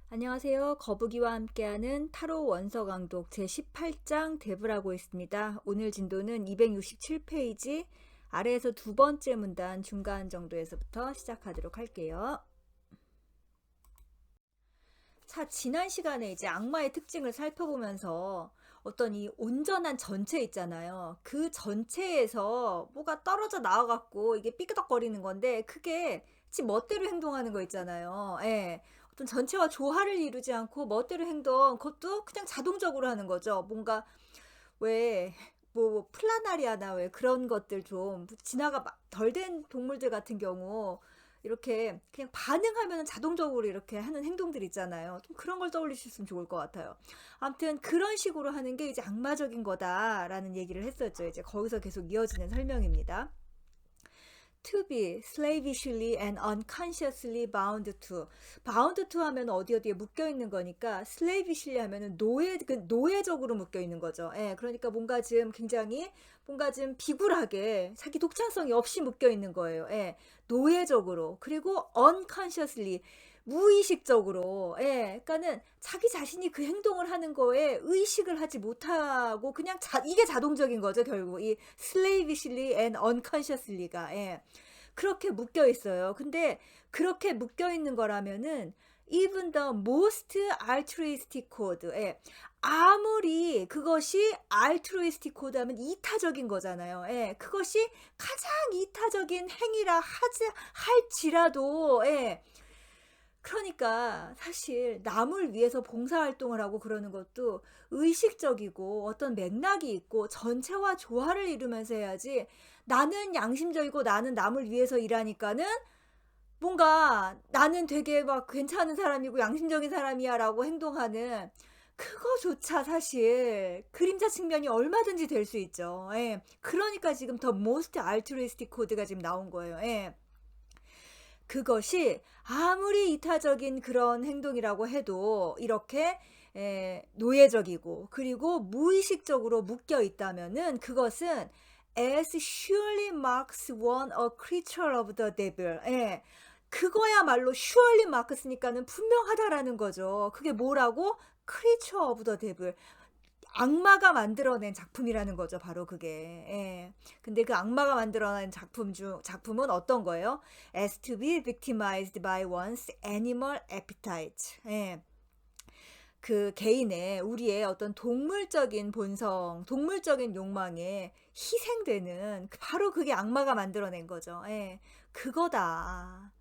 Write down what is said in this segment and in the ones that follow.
안녕하세요. 거북이와 함께하는 타로 원서 강독 제18장 대부라고 있습니다. 오늘 진도는 267페이지 아래에서 두 번째 문단 중간 정도에서부터 시작하도록 할게요. 자, 지난 시간에 이제 악마의 특징을 살펴보면서 어떤 이 온전한 전체 있잖아요. 그 전체에서 뭐가 떨어져 나와갖고 이게 삐그덕거리는 건데 그게 지 멋대로 행동하는 거 있잖아요. 예. 어떤 전체와 조화를 이루지 않고 멋대로 행동, 그것도 그냥 자동적으로 하는 거죠. 뭔가 왜 뭐 플라나리아나 왜 그런 것들 좀 진화가 덜 된 동물들 같은 경우 이렇게 그냥 반응하면 자동적으로 이렇게 하는 행동들 있잖아요. 좀 그런 걸 떠올리셨으면 좋을 것 같아요. 아무튼 그런 식으로 하는 게 이제 악마적인 거다라는 얘기를 했었죠. 이제 거기서 계속 이어지는 설명입니다. To be slavishly and unconsciously bound to. bound to 하면 어디에 묶여 있는 거니까 slavishly 하면은 노예적으로 묶여 있는 거죠. 예, 그러니까 뭔가 좀 굉장히 뭔가 좀 비굴하게 자기 독창성이 없이 묶여 있는 거예요. 예, 노예적으로. 그리고 unconsciously 무의식적으로, 예, 그러니까는 자기 자신이 그 행동을 하는 거에 의식을 하지 못하고 그냥 이게 자동적인 거죠, 결국. 이 slavishly and unconsciously가, 예, 그렇게 묶여 있어요. 근데 그렇게 묶여 있는 거라면은 even the most altruistic code, 예, 아무리 그것이 altruistic code 하면 이타적인 거잖아요. 예, 그것이 가장 이타적인 행위라 할지라도, 예, 그러니까 사실 남을 위해서 봉사활동을 하고 그러는 것도 의식적이고 어떤 맥락이 있고 전체와 조화를 이루면서 해야지, 나는 양심적이고 나는 남을 위해서 일하니까는 뭔가 나는 되게 막 괜찮은 사람이고 양심적인 사람이야 라고 행동하는 그거조차 사실 그림자 측면이 얼마든지 될 수 있죠. 예. 그러니까 지금 더 most altruistic code가 지금 나온 거예요. 예. 그것이 아무리 이타적인 그런 행동이라고 해도 이렇게 노예적이고 그리고 무의식적으로 묶여 있다면은 그것은 as surely marks one a creature of the devil. 예. 그거야말로 surely marks니까는 분명하다라는 거죠. 그게 뭐라고? creature of the devil. 악마가 만들어낸 작품이라는 거죠. 바로 그게. 예. 근데 그 악마가 만들어낸 작품은 어떤 거예요? As to be victimized by one's animal appetite. 예. 그 개인의 우리의 어떤 동물적인 본성, 동물적인 욕망에 희생되는 바로 그게 악마가 만들어낸 거죠. 예. 그거다.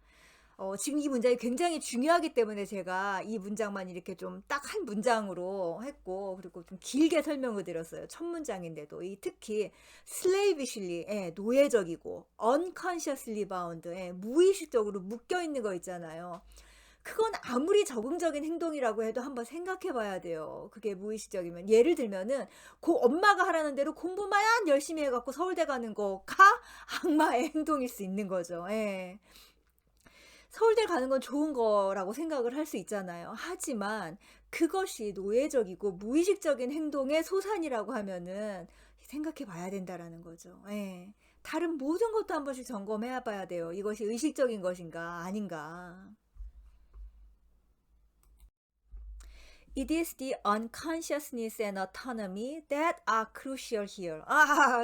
지금 이 문장이 굉장히 중요하기 때문에 제가 이 문장만 이렇게 좀 딱 한 문장으로 했고, 그리고 좀 길게 설명을 드렸어요. 첫 문장인데도. 이 특히 slavishly, 예, 노예적이고 unconsciously bound, 예, 무의식적으로 묶여 있는 거 있잖아요. 그건 아무리 적응적인 행동이라고 해도 한번 생각해 봐야 돼요. 그게 무의식적이면. 예를 들면은 엄마가 하라는 대로 공부만 열심히 해갖고 서울대 가는 거가 악마의 행동일 수 있는 거죠. 예. 서울대 가는 건 좋은 거라고 생각을 할 수 있잖아요. 하지만 그것이 노예적이고 무의식적인 행동의 소산이라고 하면은 생각해 봐야 된다라는 거죠. 예. 다른 모든 것도 한 번씩 점검해 봐야 돼요. 이것이 의식적인 것인가 아닌가. It is the unconsciousness and autonomy that are crucial here.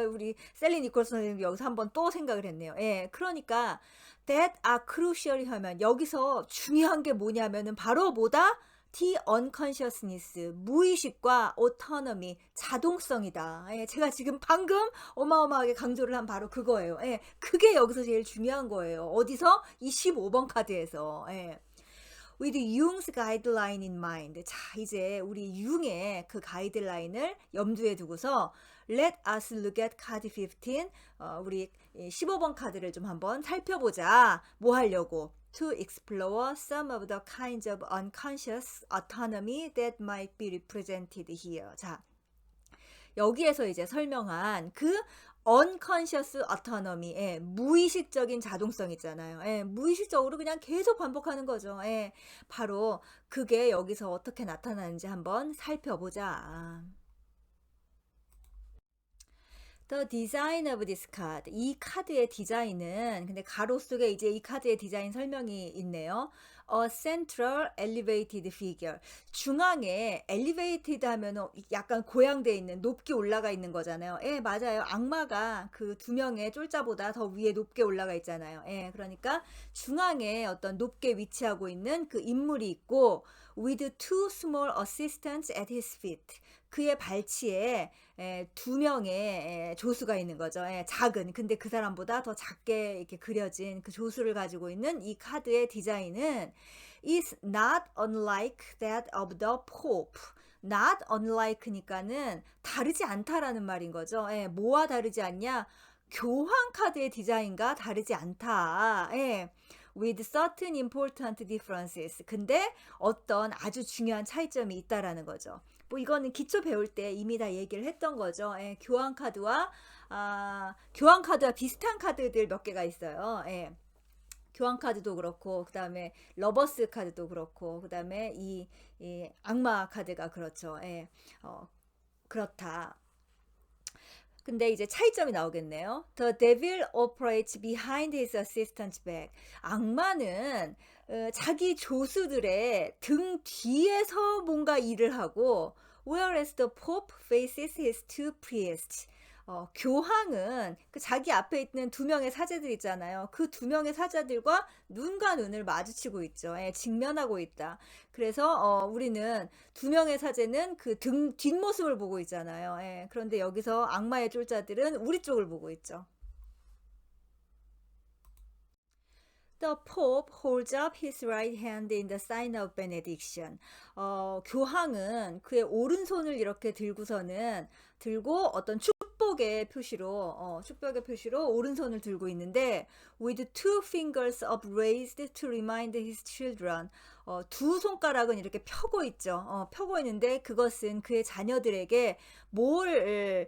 우리 셀리 니콜슨 선생님 여기서 한번 또 생각을 했네요. 예, 그러니까 that are crucial 하면 여기서 중요한 게 뭐냐면은 바로 뭐다? The unconsciousness, 무의식과 autonomy, 자동성이다. 예, 제가 지금 방금 어마어마하게 강조를 한 바로 그거예요. 예, 그게 여기서 제일 중요한 거예요. 어디서? 이 15번 카드에서. 예. With Jung's guideline in mind. 자, 이제 우리 융의 그 가이드라인을 염두에 두고서 Let us look at card 15. 우리 15번 카드를 좀 한번 살펴보자. 뭐 하려고? To explore some of the kinds of unconscious autonomy that might be represented here. 자, 여기에서 이제 설명한 그 unconscious autonomy의 무의식적인 자동성 있잖아요. 예, 무의식적으로 그냥 계속 반복하는 거죠. 예, 바로 그게 여기서 어떻게 나타나는지 한번 살펴보자. The design of this card. 이 카드의 디자인은, 근데 가로 속에 이제 이 카드의 디자인 설명이 있네요. a central elevated figure. 중앙에 elevated 하면은 약간 고양돼 있는, 높게 올라가 있는 거잖아요. 예, 맞아요. 악마가 그 두 명의 쫄자보다 더 위에 높게 올라가 있잖아요. 예, 그러니까 중앙에 어떤 높게 위치하고 있는 그 인물이 있고, with two small assistants at his feet. 그의 발치에 두 명의 조수가 있는 거죠. 작은, 근데 그 사람보다 더 작게 이렇게 그려진 그 조수를 가지고 있는 이 카드의 디자인은 is not unlike that of the Pope. not unlike니까는 다르지 않다라는 말인 거죠. 뭐와 다르지 않냐? 교황 카드의 디자인과 다르지 않다. with certain important differences. 근데 어떤 아주 중요한 차이점이 있다라는 거죠. 뭐 이거는 기초 배울 때 이미 다 얘기를 했던 거죠. 교황 카드와 교황 카드와 비슷한 카드들 몇 개가 있어요. 교황 카드도 그렇고, 그 다음에 러버스 카드도 그렇고, 그 다음에 이 악마 카드가 그렇죠. 그렇다. 근데 이제 차이점이 나오겠네요. The devil operates behind his assistant's back. 악마는 자기 조수들의 등 뒤에서 뭔가 일을 하고, whereas the pope faces his two priests. 교황은 그 자기 앞에 있는 두 명의 사제들 있잖아요. 그 두 명의 사제들과 눈과 눈을 마주치고 있죠. 직면하고 있다. 그래서 우리는 두 명의 사제는 그 뒷모습을 보고 있잖아요. 그런데 여기서 악마의 쫄자들은 우리 쪽을 보고 있죠. The Pope holds up his right hand in the sign of benediction. 교황은 그의 오른손을 이렇게 들고 어떤 축복의 표시로 오른손을 들고 있는데, with two fingers upraised to remind his children. 두 손가락은 이렇게 펴고 있죠. 펴고 있는데 그것은 그의 자녀들에게 뭘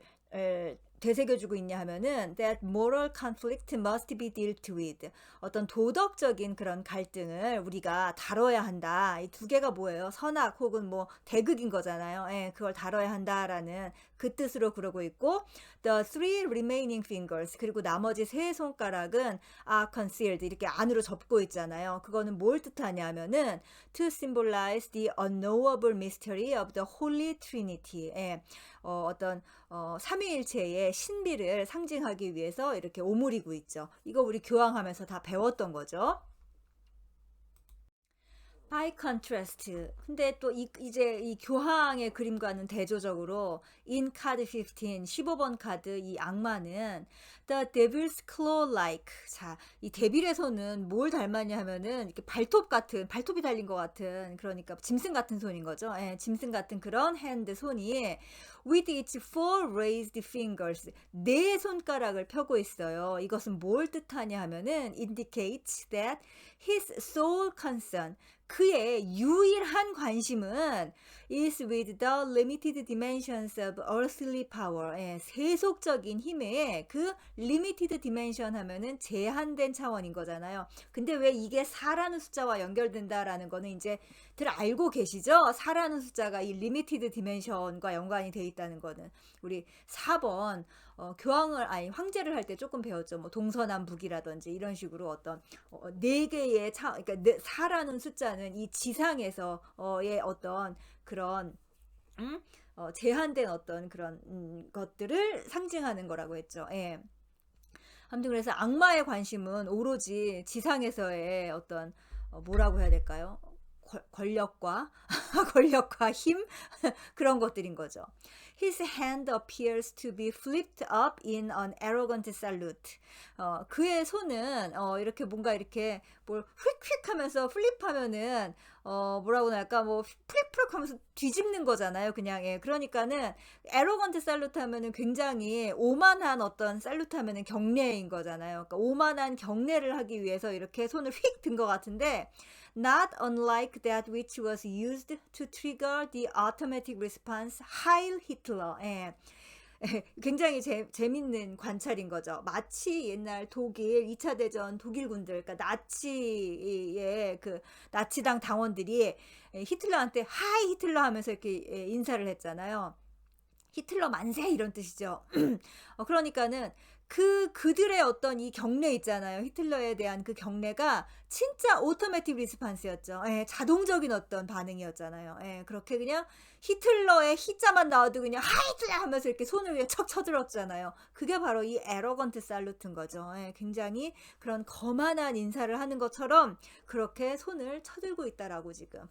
되새겨주고 있냐 하면은 that moral conflict must be dealt with. 어떤 도덕적인 그런 갈등을 우리가 다뤄야 한다. 이 두 개가 뭐예요? 선악 혹은 뭐 대극인 거잖아요. 그걸 다뤄야 한다라는 그 뜻으로 그러고 있고, the three remaining fingers, 그리고 나머지 세 손가락은 are concealed, 이렇게 안으로 접고 있잖아요. 그거는 뭘 뜻하냐 하면은 to symbolize the unknowable mystery of the Holy Trinity. 어떤 삼위일체의 신비를 상징하기 위해서 이렇게 오므리고 있죠. 이거 우리 교황하면서 다 배웠던 거죠. By contrast. 근데 또 이제 이 교황의 그림과는 대조적으로 in card 15, 15번 카드 이 악마는 the devil's claw like. 자, 이 데빌의 손은 뭘 닮았냐 하면은 이렇게 발톱이 달린 것 같은, 그러니까 짐승 같은 손인 거죠. 짐승 같은 그런 hand 손이 with its four raised fingers, 네 손가락을 펴고 있어요. 이것은 뭘 뜻하냐 하면은 indicates that his sole concern, 그의 유일한 관심은 is with the limited dimensions of earthly power. 세속적인 힘의 그 limited dimension 하면은 제한된 차원인 거잖아요. 근데 왜 이게 4라는 숫자와 연결된다라는 거는 이제 들 알고 계시죠? 4라는 숫자가 이 limited dimension과 연관이 돼 있다는 거는. 우리 4번 황제를 할 때 조금 배웠죠. 뭐 동서남북이라든지 이런 식으로 어떤 네 개의 그러니까 4라는 숫자는 이 지상에서의 어떤 그런 제한된 어떤 그런 것들을 상징하는 거라고 했죠. 아무튼 그래서 악마의 관심은 오로지 지상에서의 어떤 뭐라고 해야 될까요? 권력과 힘 그런 것들인 거죠. His hand appears to be flipped up in an arrogant salute. 그의 손은 이렇게 뭔가 이렇게 뭘 휙휙 하면서 플립하면은 뭐라고 할까, 뭐 플릭플릭 하면서 뒤집는 거잖아요. 그냥. 그러니까는 arrogant salute 하면은 굉장히 오만한 어떤 salute 하면은 경례인 거잖아요. 그러니까 오만한 경례를 하기 위해서 이렇게 손을 휙 든 것 같은데, not unlike that which was used to trigger the automatic response Heil Hitler. 굉장히 재밌는 관찰인 거죠. 마치 옛날 독일 2차 대전 독일군들, 그러니까 나치의 그 나치당 당원들이 히틀러한테 하이 히틀러 하면서 이렇게 인사를 했잖아요. 히틀러 만세 이런 뜻이죠. 그러니까는 그들의 어떤 이 경례 있잖아요. 히틀러에 대한 그 경례가 진짜 오토매틱 리스판스였죠. 예. 자동적인 어떤 반응이었잖아요. 예. 그렇게 그냥 히틀러의 히자만 나와도 그냥 하이틀러 하면서 이렇게 손을 그냥 척 쳐들었잖아요. 그게 바로 이 에러건트 살루트인 거죠. 예. 굉장히 그런 거만한 인사를 하는 것처럼 그렇게 손을 쳐들고 있다라고 지금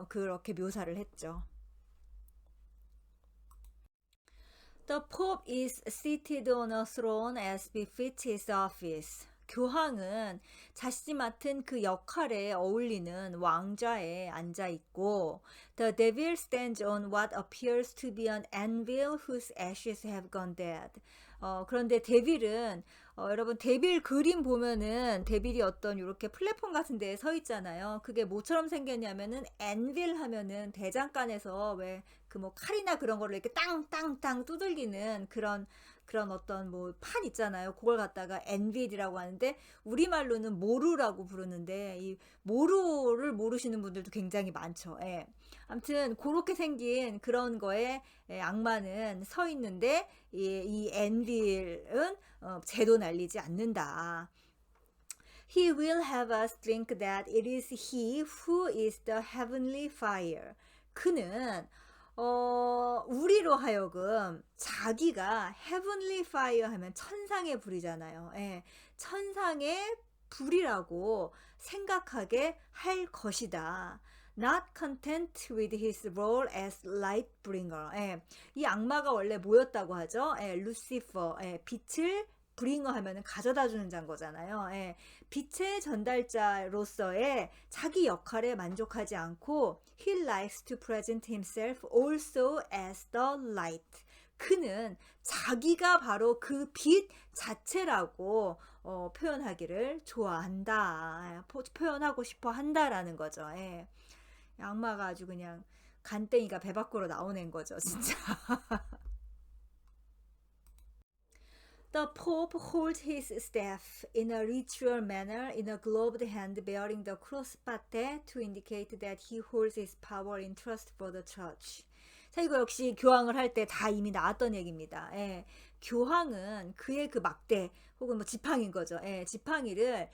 그렇게 묘사를 했죠. The Pope is seated on a throne as befits his office. 교황은 자신이 맡은 그 역할에 어울리는 왕좌에 앉아 있고, The devil stands on what appears to be an anvil whose ashes have gone dead. 그런데 데빌은 여러분 데빌 그림 보면은 데빌이 어떤 이렇게 플랫폼 같은 데에 서 있잖아요. 그게 뭐처럼 생겼냐면은 앤빌 하면은 대장간에서 왜 그 뭐 칼이나 그런 거를 이렇게 땅땅땅 두들기는 그런 어떤 뭐 판 있잖아요. 그걸 갖다가 앤빌이라고 하는데 우리말로는 모루라고 부르는데 이 모루를 모르시는 분들도 굉장히 많죠. 예. 아무튼 그렇게 생긴 그런 거에 악마는 서 있는데 이 앤빌은 재도 날리지 않는다. He will have us think that it is he who is the heavenly fire. 그는 우리로 하여금 자기가 heavenly fire 하면 천상의 불이잖아요. 예, 천상의 불이라고 생각하게 할 것이다. Not content with his role as light bringer. 예, 이 악마가 원래 뭐였다고 하죠? 예, 루시퍼, 예, 빛을 브링어 하면은 가져다 주는 자인 거잖아요. 예, 빛의 전달자로서의 자기 역할에 만족하지 않고 he likes to present himself also as the light. 그는 자기가 바로 그 빛 자체라고 표현하기를 좋아한다. 표현하고 싶어 한다라는 거죠. 예. 악마가 아주 그냥 간땡이가 배 밖으로 나오는 거죠, 진짜. The Pope holds his staff in a ritual manner in a gloved hand bearing the cross patte to indicate that he holds his power in trust for the church. 자, 이거 역시 교황을 할 때 다 이미 나왔던 얘기입니다. 예, 교황은 그의 그 막대 혹은 뭐 지팡이인 거죠. 예, 지팡이를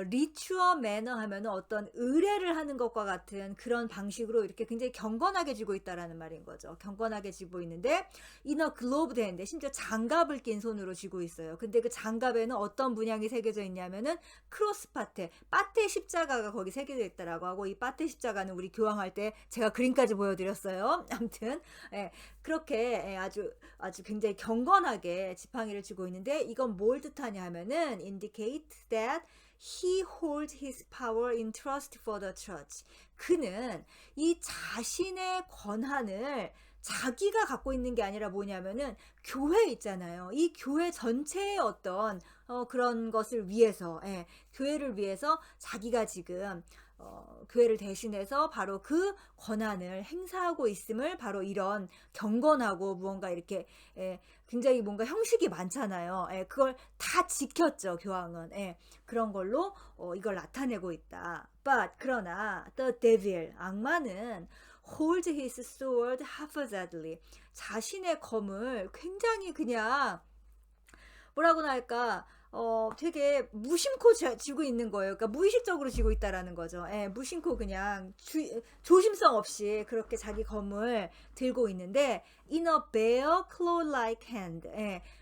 리추어 매너 하면은 어떤 의례를 하는 것과 같은 그런 방식으로 이렇게 굉장히 경건하게 쥐고 있다라는 말인 거죠. 경건하게 쥐고 있는데 이너 글로브드 핸드 심지어 장갑을 낀 손으로 쥐고 있어요. 근데 그 장갑에는 어떤 문양이 새겨져 있냐면은 크로스 파테, 파테 십자가가 거기 새겨져 있다라고 하고 이 파테 십자가는 우리 교황할 때 제가 그림까지 보여드렸어요. 아무튼 예, 그렇게 아주 굉장히 경건하게 지팡이를 쥐고 있는데 이건 뭘 뜻하냐 하면은 indicate that he holds his power in trust for the church. 그는 이 자신의 권한을 자기가 갖고 있는 게 아니라 뭐냐면은 교회 있잖아요. 이 교회 전체의 어떤 그런 것을 위해서, 예, 교회를 위해서 자기가 지금 교회를 대신해서 바로 그 권한을 행사하고 있음을 바로 이런 경건하고 무언가 이렇게 굉장히 뭔가 형식이 많잖아요. 그걸 다 지켰죠, 교황은. 그런 걸로 이걸 나타내고 있다. But 그러나 the devil, 악마는 holds his sword haphazardly. 자신의 검을 굉장히 그냥 뭐라고나 할까 되게 무심코 쥐고 있는 거예요. 그러니까 무의식적으로 쥐고 있다라는 거죠. 무심코 그냥 조심성 없이 그렇게 자기 검을 들고 있는데 in a bare claw-like hand.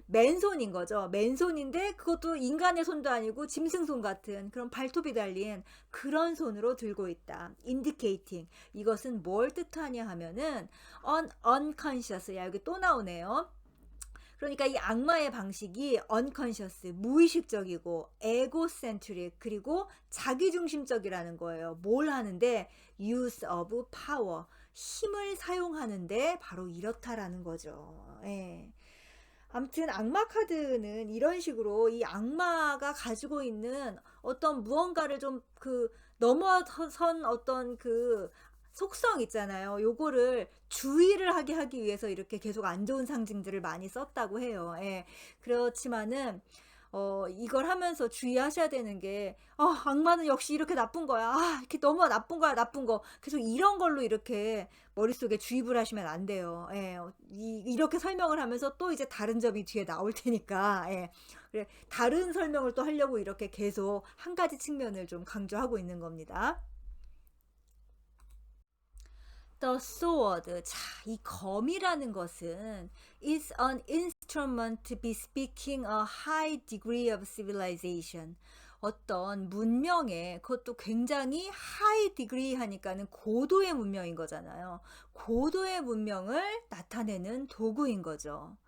맨손인 거죠. 맨손인데 그것도 인간의 손도 아니고 짐승손 같은 그런 발톱이 달린 그런 손으로 들고 있다. indicating. 이것은 뭘 뜻하냐 하면은 unconscious. 야, 여기 또 나오네요. 그러니까 이 악마의 방식이 unconscious, 무의식적이고 egocentric, 그리고 자기중심적이라는 거예요. 뭘 하는데 use of power, 힘을 사용하는데 바로 이렇다라는 거죠. 예. 아무튼 악마 카드는 이런 식으로 이 악마가 가지고 있는 어떤 무언가를 좀 그 넘어선 어떤 그 속성 있잖아요. 요거를 주의를 하게 하기 위해서 이렇게 계속 안 좋은 상징들을 많이 썼다고 해요. 그렇지만은 이걸 하면서 주의하셔야 되는 게 악마는 역시 이렇게 나쁜 거야. 이렇게 너무 나쁜 거야, 나쁜 거. 계속 이런 걸로 이렇게 머릿속에 주입을 하시면 안 돼요. 예. 이렇게 설명을 하면서 또 이제 다른 점이 뒤에 나올 테니까 예. 그래 다른 설명을 또 하려고 이렇게 계속 한 가지 측면을 좀 강조하고 있는 겁니다. The sword. 자, 이 검이라는 것은 is an instrument bespeaking a high degree of civilization. 어떤 문명의 그것도 굉장히 high degree 하니까는 고도의 문명인 거잖아요. 고도의 문명을 나타내는 도구인 거죠.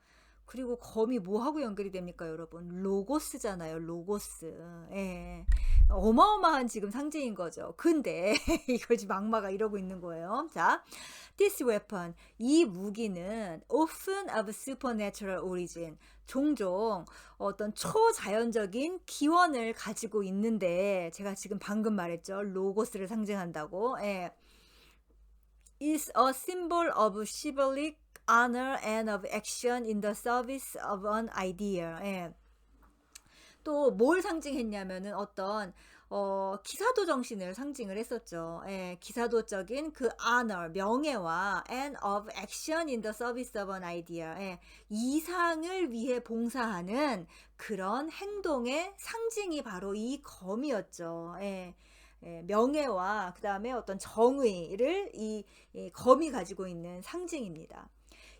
그리고 검이 뭐하고 연결이 됩니까, 여러분? 로고스잖아요, 로고스. 예. 어마어마한 지금 상징인 거죠. 근데 이걸 지금 악마가 이러고 있는 거예요. 자, this weapon. 이 무기는 often of supernatural origin. 종종 어떤 초자연적인 기원을 가지고 있는데, 제가 지금 방금 말했죠. 로고스를 상징한다고. 예. is a symbol of chivalric honor and of action in the service of an idea. 예. 또 뭘 상징했냐면은 어떤 기사도 정신을 상징을 했었죠. 예, 기사도적인 그 honor, 명예와 and of action in the service of an idea. 예, 이상을 위해 봉사하는 그런 행동의 상징이 바로 이 검이었죠. 예. 예, 명예와 그 다음에 어떤 정의를 이 검이 가지고 있는 상징입니다.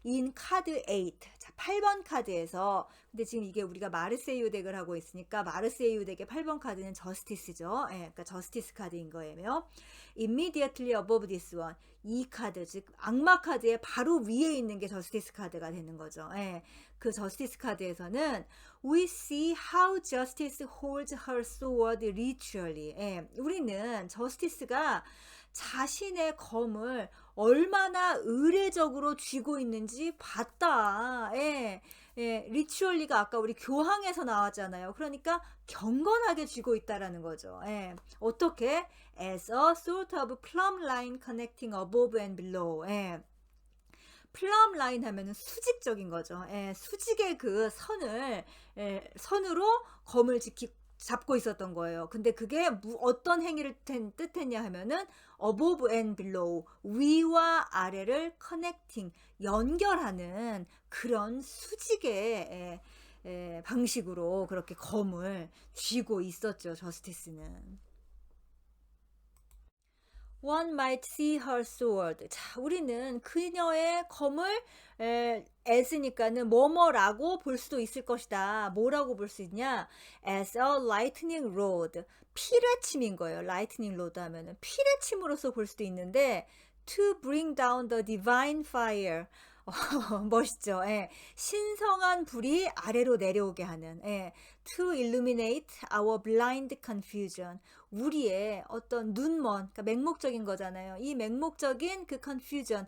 in 카드 8. 자, 8번 카드에서 근데 지금 이게 우리가 마르세유 덱을 하고 있으니까 마르세유 덱의 8번 카드는 저스티스죠. 예, 그러니까 저스티스 카드인 거예요. immediately above this one. 이 카드 즉 악마 카드의 바로 위에 있는 게 저스티스 카드가 되는 거죠. 예. 그 저스티스 카드에서는 we see how justice holds her sword ritually. 예. 우리는 저스티스가 자신의 검을 얼마나 의례적으로 쥐고 있는지 봤다. 예. 예, 리추얼리가 아까 우리 교항에서 나왔잖아요. 그러니까 경건하게 쥐고 있다라는 거죠. 예. 어떻게? As a sort of plumb line connecting above and below. 예. 플럼 라인 하면은 수직적인 거죠. 예, 수직의 그 선을 선으로 검을 잡고 있었던 거예요. 근데 그게 어떤 행위를 뜻했냐 하면은 above and below 위와 아래를 connecting 연결하는 그런 수직의 방식으로 그렇게 검을 쥐고 있었죠. 저스티스는. One might see her sword. 자, 우리는 그녀의 검을 as니까는 뭐뭐라고 볼 수도 있을 것이다. 뭐라고 볼 수 있냐? As a lightning rod. 피뢰침인 거예요. lightning rod 하면은 피뢰침으로서 볼 수도 있는데 to bring down the divine fire. 멋있죠. 예. 신성한 불이 아래로 내려오게 하는. 예. To illuminate our blind confusion. 우리의 어떤 눈먼, 그러니까 맹목적인 거잖아요. 이 맹목적인 그 confusion,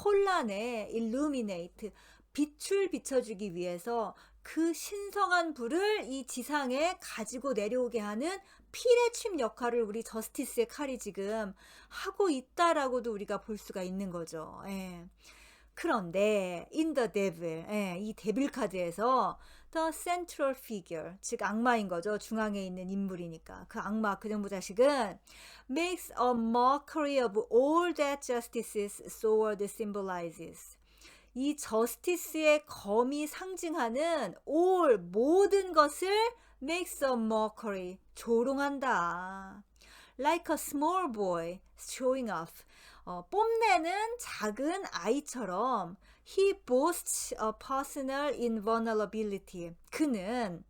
혼란에 illuminate, 빛을 비춰주기 위해서 그 신성한 불을 이 지상에 가지고 내려오게 하는 피뢰침 역할을 우리 저스티스의 칼이 지금 하고 있다라고도 우리가 볼 수가 있는 거죠. 예. 그런데 in the devil, 이 데빌 카드에서 the central figure, 즉 악마인 거죠. 중앙에 있는 인물이니까. 그 악마, 그 정부자식은 makes a mockery of all that justice's sword symbolizes. 이 저스티스의 검이 상징하는 all, 모든 것을 makes a mockery, 조롱한다. Like a small boy showing off. 뽐내는 작은 아이처럼 he boasts a personal invulnerability. 그는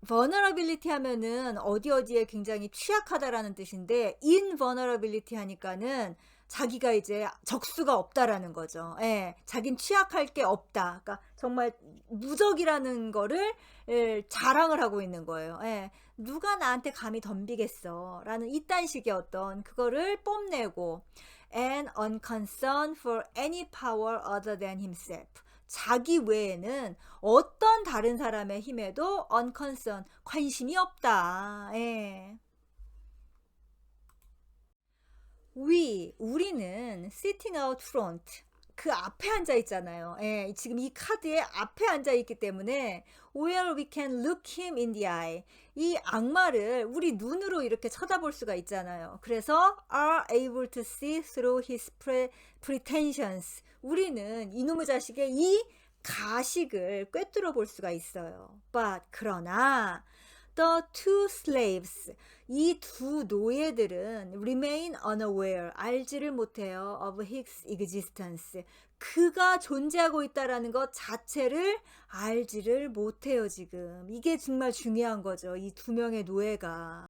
vulnerability 하면은 어디에 굉장히 취약하다라는 뜻인데 invulnerability 하니까는 자기가 이제 적수가 없다라는 거죠. 예, 자긴 취약할 게 없다. 그러니까 정말 무적이라는 거를 자랑을 하고 있는 거예요. 예, 누가 나한테 감히 덤비겠어 라는 이딴 식의 어떤 그거를 뽐내고 and unconcerned for any power other than himself. 자기 외에는 어떤 다른 사람의 힘에도 unconcerned, 관심이 없다. 예. 우리는 sitting out front, 그 앞에 앉아 있잖아요. 예, 지금 이 카드의 앞에 앉아 있기 때문에 where we can look him in the eye. 이 악마를 우리 눈으로 이렇게 쳐다볼 수가 있잖아요. 그래서 are able to see through his pretensions. 우리는 이놈의 자식의 이 가식을 꿰뚫어 볼 수가 있어요. But 그러나 the two slaves, 이 두 노예들은 remain unaware, 알지를 못해요. of his existence. 그가 존재하고 있다라는 것 자체를 알지를 못해요, 지금. 이게 정말 중요한 거죠. 이 두 명의 노예가.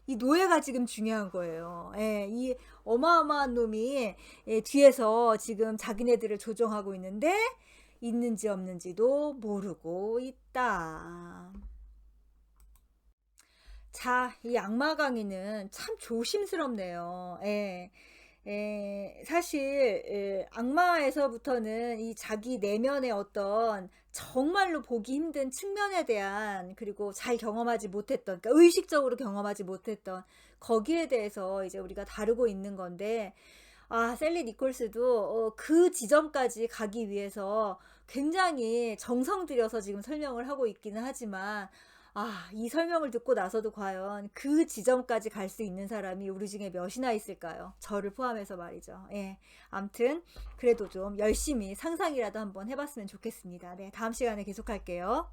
이 노예가 지금 중요한 거예요. 예, 이 어마어마한 놈이 뒤에서 지금 자기네들을 조종하고 있는데 있는지 없는지도 모르고 있다. 자, 이 악마 강의는 참 조심스럽네요. 예. 사실 악마에서부터는 이 자기 내면의 어떤 정말로 보기 힘든 측면에 대한, 그리고 잘 경험하지 못했던, 그러니까 의식적으로 경험하지 못했던 거기에 대해서 이제 우리가 다루고 있는 건데, 셀리 니콜스도 그 지점까지 가기 위해서 굉장히 정성 들여서 지금 설명을 하고 있기는 하지만, 이 설명을 듣고 나서도 과연 그 지점까지 갈 수 있는 사람이 우리 중에 몇이나 있을까요? 저를 포함해서 말이죠. 예. 암튼 그래도 좀 열심히 상상이라도 한번 해봤으면 좋겠습니다. 네, 다음 시간에 계속할게요.